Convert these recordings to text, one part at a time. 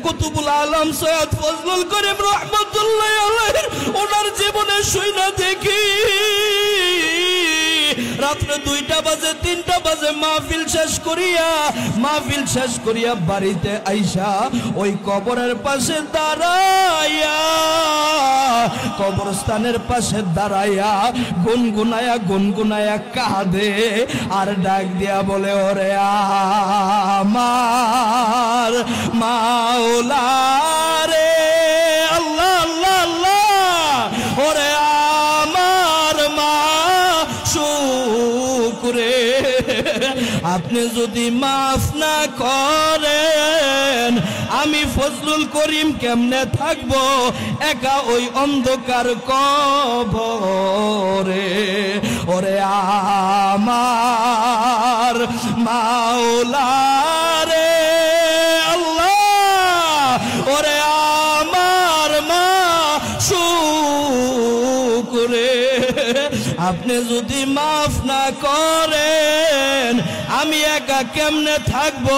কুতুবুল আলম সৈয়দ ফজলুল করিম রহমতুল্লাহ আলাইহির ওনার জীবনে শুইনা দেখি রাত্রে 2টা বাজে 3টা বাজে মাহফিল শেষ করিয়া বাড়িতে আইসা ওই কবরের পাশে দাঁড়াইয়া কবরস্থানের পাশে দাঁড়াইয়া গুনগুনায়া কাঁদে আর ডাক দিয়া বলে ওরে আমার মাওলা রে আল্লাহ আল্লাহ আল্লাহ ওরে আমার মাশউকুরে আপনি যদি মাফ না করেন আমি ফজলুল করিম কেমনে থাকবো একা ওই অন্ধকার কবরে ওরে আমার মাওলা রে আল্লাহ ওরে আমার মাশউকুরে আপনি যদি মাফ না করেন আমি একা কেমনে থাকবো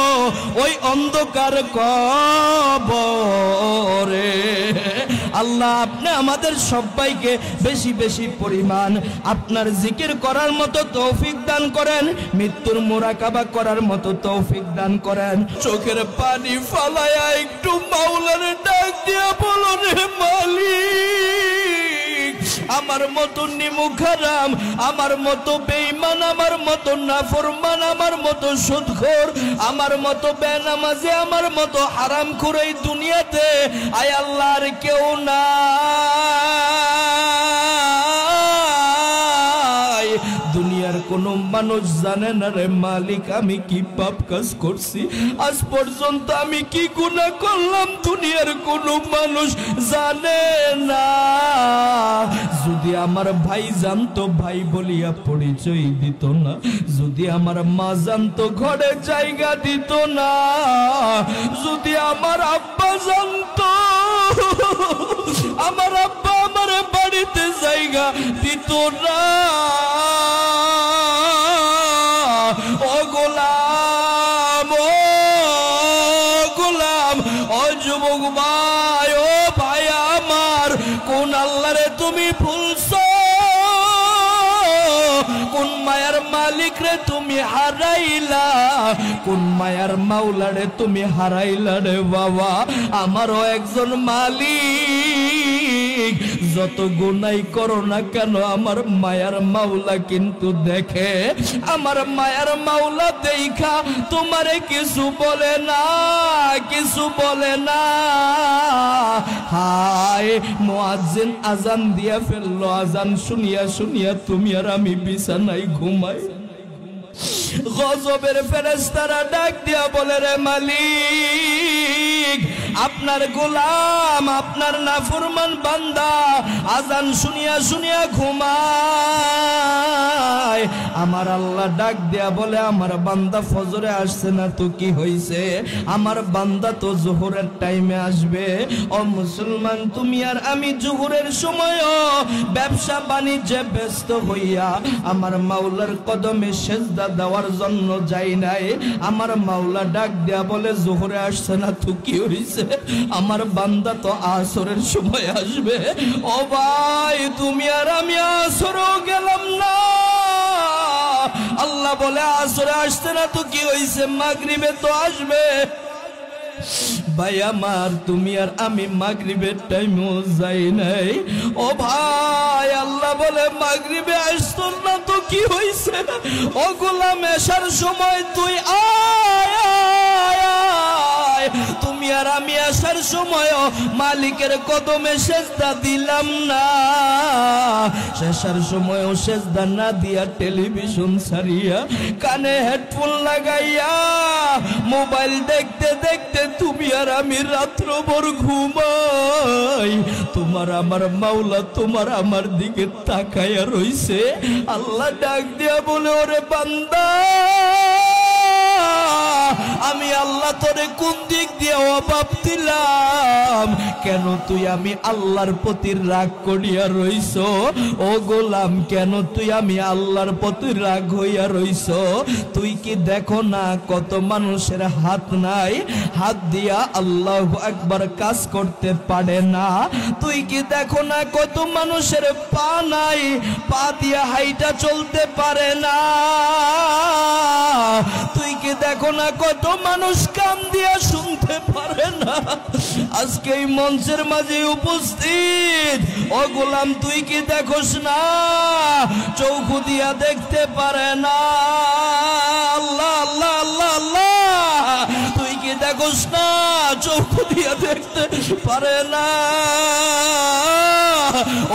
ওই অন্ধকার কবরে আল্লাহ আপনি আমাদের সবাইকে বেশি বেশি পরিমাণ আপনার জিকির করার মতো তৌফিক দান করেন, মৃত্যুর মুরাকাবা করার মতো তৌফিক দান করেন। চোখের পানি ফালায়া একটু মাওলার ডাক দিয়া বলো রে মালিক আমার মতো নিমুখ হারাম, আমার মতো বেঈমান, আমার মতো নাফরমান, আমার মতো সুদখোর, আমার মতো বেনামাজি, আমার মতো হারামখোর এই দুনিয়াতে আয় আল্লাহর কেউ নাই। দুনিয়ার কোনো মানুষ জানে না রে মালিক আমি কি পাপ কাজ করছি, আজ পর্যন্ত আমি কি গুনাহ করলাম দুনিয়ার কোনো মানুষ জানে না। যদি আমার ভাই জানতো ভাই বলিয়া পরিচয় দিত না, যদি আমার মা জানতো ঘরে জায়গা দিত না, যদি আমার আব্বা জানতো আমার আব্বা আমার বাড়িতে জায়গা দিত না। ও গোলাম, ও গোলাম, ও যুবক ভাই, ও ভাই আমার, কোন আল্লাহরে তুমি ভুলছো, কোন মায়ার মালিক রে তুমি হারাইলা, কোন মায়ার মাওলা রে তুমি হারাইলা রে বাবা। আমারও একজন মালিক, যত গুনাই করো না কেন আমার মায়ার মাওলা কিন্তু দেখে, আমার মায়ার মাওলা দেখা তোমারে কিছু বলে না, কিছু বলে না। হায় মুয়াজ্জিন আজান দিয়া ফেললো, আজান শুনিয়া শুনিয়া তুমি আর আমি বিছানায় ঘুমাই। গজবের ফেরেশতারা ডাক দিয়া বলে রে মালিক আপনার গোলাম, আপনার নাফরমান বান্দা আজান শুনিয়া শুনিয়া ঘুমায়। আমার আল্লাহ ডাক দিয়া বলে আমার বান্দা ফজরে আসছে না তো কি হইছে, আমার বান্দা তো জোহরের টাইমে আসবে। ও মুসলমান তুমি আর আমি জোহরের সময়ও ব্যবসা বাণিজ্যে ব্যস্ত হইয়া আমার মাওলার কদমে সেজদা দেওয়ার জন্য যাই নাই। আমার মাওলা ডাক দিয়া বলে জোহরে আসছে না তো কি হইছে, আমার বান্দা তো আসরের সময় আসবে। ও ভাই তুমি আর আমি আসরও গেলাম না, আল্লাহ বলে আসরে আসছে না তো কি হইছে, মাগরিবে তো আসবে। ভাই আমার তুমি আর আমি মাগরিবের টাইমও যাই নাই। ও ভাই আল্লাহ বলে মাগরিবে আসতো না তো কি হইছে, ও গোলাম এশার সময় তুই আয় আয় আয়। তুমি আর আমি আসার সময় মালিকের কদমে সেজদা দিলাম না, শেষার সময়ও সেজদা না দিয়া টেলিভিশন ছাড়িয়া কানে হেডফোন লাগাইয়া মোবাইল দেখতে দেখতে তুমি আর আমি রাত্রভর ঘুমাই। তোমার আমার মাওলা তোমার আমার দিকে তাকায়া রইছে। আল্লাহ ডাক দিয়া বলে ওরে বান্দা আমি আল্লাহ তোরে কোন দিক দিয়ে অভাব দিলাম, কেন তুই আমি আল্লাহর প্রতি রাগ করিয়া রইছ? ও গোলাম, কেন তুই আমি আল্লাহর প্রতি রাগ হইয়া রইছ? তুই কি দেখো না কত মানুষের হাত নাই, হাত দিয়া আল্লাহু আকবার কাজ করতে পারে না? তুই কি দেখো না কত মানুষের পা নাই, পা দিয়া হাইটা চলতে পারে না? তুই কি দেখো না কত মানুষ কান দিয়া শুনতে পারে না? আজকে এই মঞ্চের মাঝে উপস্থিত ও গোলাম, তুই কি দেখোস না চৌকু দিয়া দেখতে পারে না? আল্লাহ আল্লাহ আল্লাহ আল্লাহ, তুই কি দেখোস না চৌকু দিয়া দেখতে পারে না?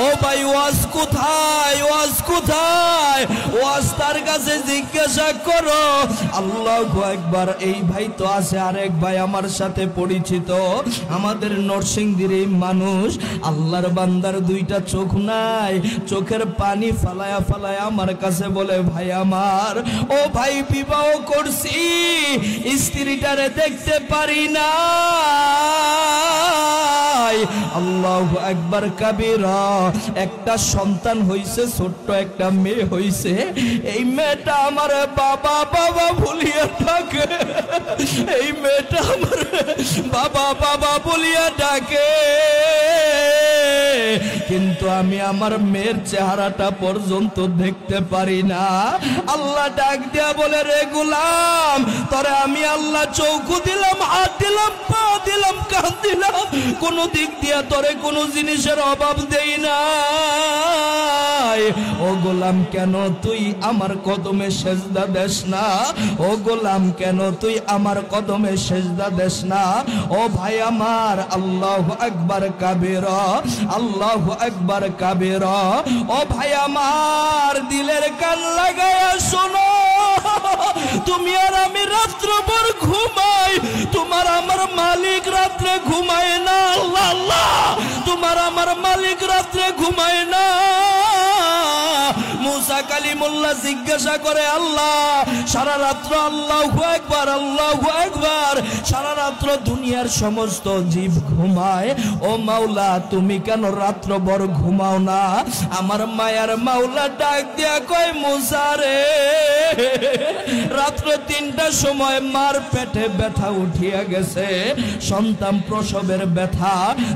ও ভাই, ওয়াজ কোথায়? ওয়াজ কোথায়? ওয়াজ তার কাছে জিজ্ঞাসা করো। আল্লাহু আকবার। এই ভাই তো আছে, আরেক ভাই আমার সাথে পরিচিত, আমাদের নরসিংদীর এই মানুষ। আল্লাহর বান্দার দুইটা চোখ নাই, চোখের পানি ফালায়া ফালায়া আমার কাছে বলে, ভাই আমার, ও ভাই বিবাহ করছি, স্ত্রীটারে দেখতে পারি না। আল্লাহু আকবার কাবীরা। একটা সন্তান হইছে, ছোট্ট একটা মেয়ে হইছে। এই মেয়েটা আমার বাবা বাবা বলিয়া ডাকে, এই মেয়েটা আমার বাবা বাবা বলিয়া ডাকে, কিন্তু আমি আমার মেয়ের চেহারাটা পর্যন্ত দেখতে পারি না। আল্লাহ ডাক দিয়া বলে, রে গোলাম, তরে আমি আল্লাহ চৌকু দিলাম, হাত দিলাম, পা দিলাম, কান দিলাম, কোন দিক দিয়া তরে কোন জিনিসের অভাব দেই না। ও গোলাম, কেন তুই আমার কদমে সেজদা দেস না? ও গোলাম, কেন তুই আমার কদমে সেজদা দেস না? ও ভাই আমার, আল্লাহু আকবার কাবীরা, আল্লাহু আকবার কাবীরা। ও ভাই আমার, দিলের কান লাগায়া শোনো, তুমি আর আমি রাত্রভর ঘুমাই, তোমার আমার মালিক রাত্রে ঘুমায় না। আল্লাহ আল্লাহ, তোমার আমার মালিক রাত্রে ঘুমায় না। মুসা কালিমুল্লাহ জিজ্ঞাসা করে, আল্লাহ সারা রাত্র আল্লাহু আকবার আল্লাহু আকবার, সারা রাত্র দুনিয়ার সমস্ত জীব ঘুমায়, ও মাওলা তুমি কেন রাত্রভর ঘুমাও না? আমার মায়ার মাওলা ডাক দিয়া কয়, মুসা রে, রাত্র ৩টার সময় মার পেটে ব্যথা উঠিয়া গেছে, সন্তান প্রসবের ব্যথা।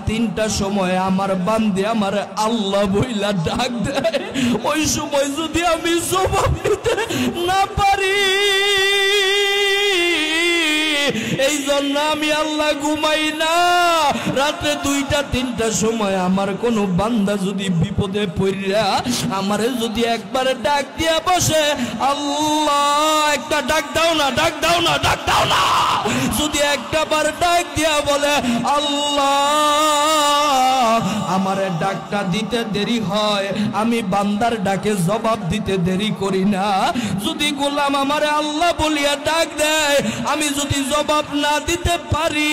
৩টার সময় আমার বান্দি আমার আল্লাহ বইলা ডাক দেয়। ওই সময় যদি আমি জবাব দিতে না পারি, এই জন্য আমি আল্লাহ ঘুমাই না। রাতে 2টা 3টার সময় আমার কোন বান্দা যদি বিপদে পড়িয়া আমারে যদি একবার ডাক দিয়া বসে, আল্লাহ একটা ডাক দাও না, ডাক দাও না, ডাক দাও না, যদি একটা বার ডাক দিয়া বলে আল্লাহ, আমারে ডাকটা দিতে দেরি হয়, আমি বান্দার ডাকে জবাব দিতে দেরি করি না। যদি গোলাম আমারে আল্লাহ বলিয়া ডাক দেয়, আমি যদি জবাব না দিতে পারি,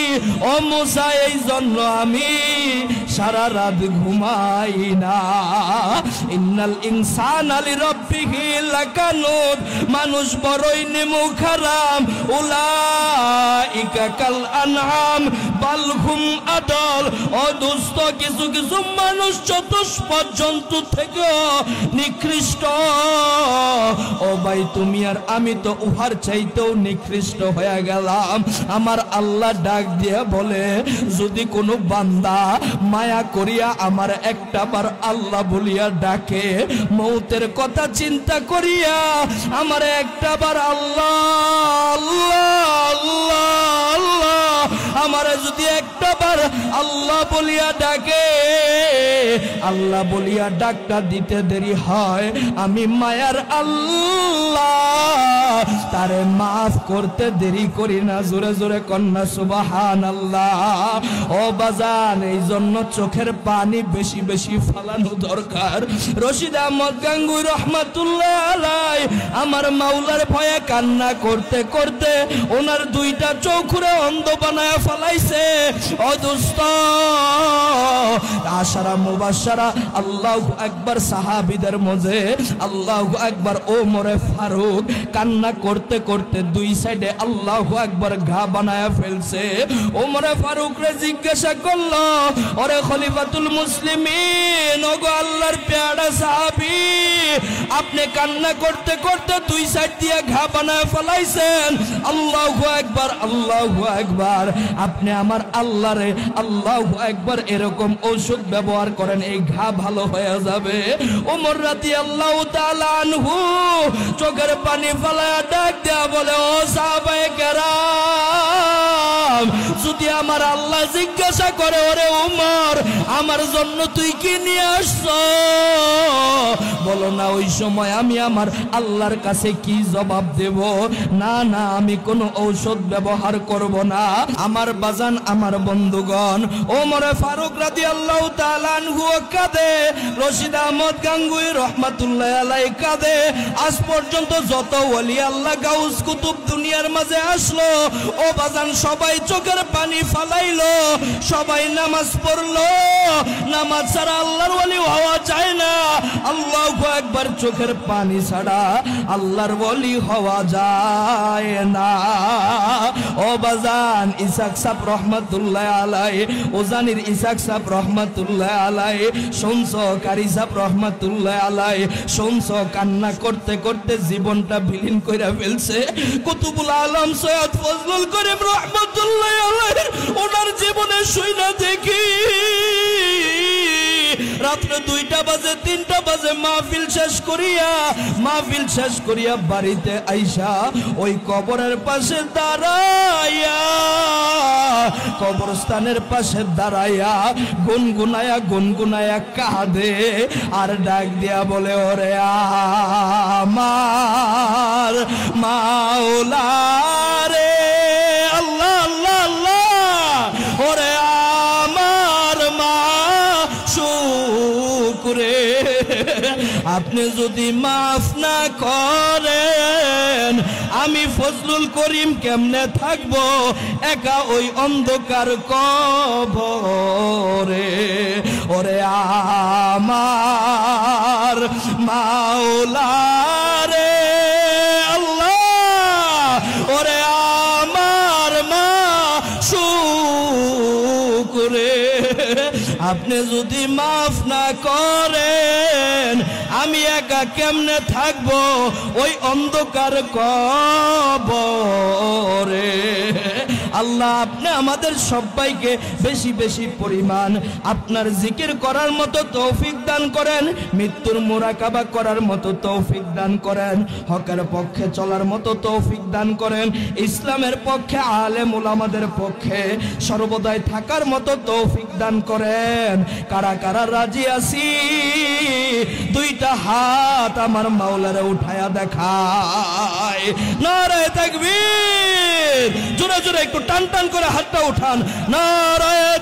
ও মুসা এই জন্য আমি সারা রাত ঘুমাই না। ইন্নাল ইনসানা লিরাব্বিহি লাকানুদ, মানুষ বড়ই নেমুখ হারাম, উলাইকা কাল আনআম বাল হুম আদল। ও দোস্ত, কিছু কিছু মানুষ চতুষ্পদ জন্তু থেকে নিকৃষ্ট। ও ভাই, তুমি আর আমি তো উহার চাইতেও নিকৃষ্ট হয়ে গেলাম। আমার আল্লাহ ডাক দিয়ে বলে, যদি কোনো বান্দা মায়া করিয়া আমার একটা বার আল্লাহ বলিয়া ডাকে, মৌতের কথা চিন্তা করিয়া আমার একটা বার আল্লাহ আল্লাহ আল্লাহ আল্লাহ আমারে যদি একটা বার আল্লাহ বলিয়া ডাকে, আল্লাহ বলিয়া ডাকটা দিতে দেরি হয়, আমি মায়ার আল্লাহ তারে মাফ করতে দেরি করি না। জোরে জোরে কন্যা সুবহানাল্লাহ। ও বাজান, এই জন্য চোখের পানি বেশি বেশি ফালানো দরকার। রশিদ আহমদ গাঙ্গুই রহমাতুল্লাহ আলাই আমার মাওলার ভয়ে কান্না করতে করতে ওনার 2টা চোখে অন্ধ বানায় ফলাইছে। ও দোস্ত, আশারা মুবাশশারা আল্লাহু আকবার সাহাবীদের মধ্যে আল্লাহু আকবার ওমরে ফারুক কান্না করতে করতে দুই সাইডে আল্লাহু আকবার ঘা বানায়া ফেলছে। ওমরে ফারুক রে জিজ্ঞাসা করলো, ওরে খলিফাতুল মুসলিমিন, ওগো আল্লাহর পেয়ারা সাহাবী, আপনি কান্না করতে করতে দুই সাইড দিয়ে ঘা বানায়া ফেলাইছেন। আল্লাহু আকবার, আল্লাহু আকবার। আপনি আমার আল্লাহরে আল্লাহু আকবার এরকম ঔষধ ব্যবহার করেন, এই ঘা ভালো হয়ে যাবে। ওমর রাদিয়াল্লাহু তাআলা আনহু চোখের পানি ফেলায়া ডাক দেয়া বলে, ও সাহাবায়ে কেরাম, যদি আমার আল্লাহ জিজ্ঞাসা করে, ওরে ওমর, আমার জন্য তুই কি নিয়ে আসছো, বলো না ওই সময় আমি আমার আল্লাহর কাছে কি জবাব দেব? না না, আমি কোনো ঔষধ ব্যবহার করব না। আমার বাজান, আমার বন্ধুগণ, ওমর ফারুক রাদিয়াল্লাহু তাআলা আনহু কাঁদে, রশিদ আহমদ গাঙ্গুই রহমাতুল্লাহ আলাইহি কাঁদে। আজ পর্যন্ত যত ওলি আল্লাহ গাউস কুতুব দুনিয়ার মাঝে আসলো, ও বাজান, সবাই চোখের পানি ফালাইলো, সবাই নামাজ পড়লো। নামাজ ছাড়া আল্লাহর ওলি হওয়া যায় না। আল্লাহু আকবার, চোখের পানি ছাড়া আল্লাহর ওলি হওয়া যায় না। ও বাজান, ইসাক সাহেব রহমাতুল্লাহ আলাইহি, ওজানির ইসাক সাহেব রহমাতুল্লাহ আলাইহি, শুনছো কারি সাহেব রহমাতুল্লাহ আলাইহি, শুনছো কান্না করতে করতে জীবনটা বিলীন কইরা ফেলছে। কুতুবুল আলম সৈয়দ ফজলুল করিম রহমাতুল্লাহ আলাইহি, ওনার জীবনে শুইনা দেখি রাত্রে 2টা বাজে 3টা বাজে মাহফিল শেষ করিয়া বাড়িতে আইসা ওই কবরের পাশে দাঁড়াইয়া, কবরস্থানের পাশে দাঁড়াইয়া গুনগুনায়া কাঁদে আর ডাক দিয়া বলে, ওরে আমার মাওলা রে, আল্লাহ আল্লাহ আল্লাহ, ওরে আমার মা শুকরে, আপনি যদি মাফ না করেন আমি ফজলুল করিম কেমনে থাকবো একা ওই অন্ধকার কবরে? ওরে আমার মাওলা রে, আল্লাহ, ওরে আমার মা শুকরে, আপনি যদি মাফ না করেন আমি একা কেমনে থাকবো ওই অন্ধকার কবরে? আল্লাহ, আপনি আমাদের সবাইকে বেশি বেশি পরিমাণ আপনার জিকির করার মতো তৌফিক দান করেন, মৃত্যুর মুরাকাবা করার মতো তৌফিক দান করেন, হকের পক্ষে চলার মতো তৌফিক দান করেন, ইসলামের পক্ষে আলেম উলামাদের পক্ষে সর্বদাই থাকার মতো তৌফিক দান করেন। কারা কারা রাজি আছি? 2টা হাত আমার মাওলারে উঠায়া দেখায়। নারায়ে তাকবীর! জোরে জোরে একটু টান টান করে হাতটা উঠান। নারায়ে